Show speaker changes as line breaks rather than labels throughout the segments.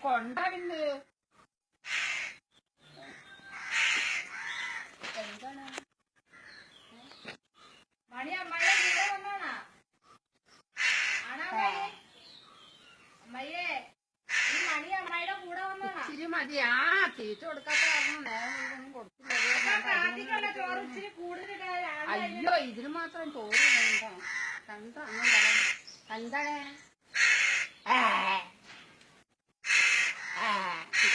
കൊണ്ടാവിന്ന് എന്താണ് മണി അമ്മയുടെ കൂടെ വന്നാണാ ആണോ അമ്മയെ ഈ മണി അമ്മയുടെ കൂടെ വന്നാണാ ഇച്ചിരി മതി ആ തീറ്റ കൊടുക്കാത്ത കാരണം നേരം കൊടുത്തില്ല ചോറ് ഇച്ചിരി കൂടുതൽ അയ്യോ ഇതിന് മാത്രം ചോറ് വേണ്ട രണ്ടാണ് എന്താണ്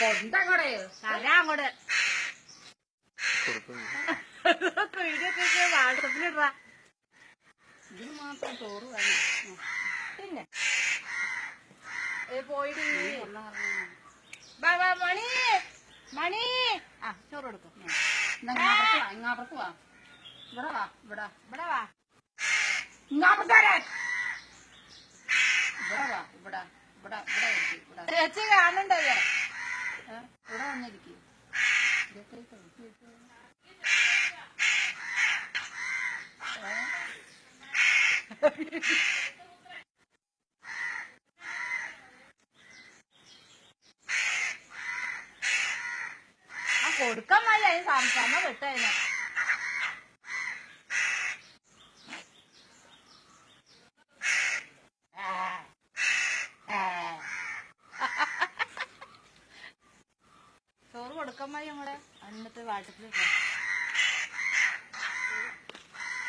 കൊണ്ടങ്ങോടെ തരാങ്ങോട് വാട്സപ്പിലിട ഇതിന് മാത്രം ചോറ് വേണം പിന്നെ പോയിട്ട് മണി മണി ആ ചോറ് കൊടുക്കും ഇങ്ങാപ്പുറത്ത് വാ ഇവിടെ വാ ഇവിടെ ഇവിടെ വാ ഇങ്ങാപ്പുറത്ത് വരാൻ ഇവിടെ വാ ഇവിടെ ഇവിടെ ഇവിടെ ഇവിടെ ചേച്ചി കാണണ്ടോ ഇവിടെ വന്നിരിക്കും ആ കൊടുക്കാൻ മതി അതിന് സംസാരം വിട്ടായിരുന്നു ചോറ് കൊടുക്കാൻ മതി ഞങ്ങളെ എന്നിട്ട് വാട്ടത്തിൽ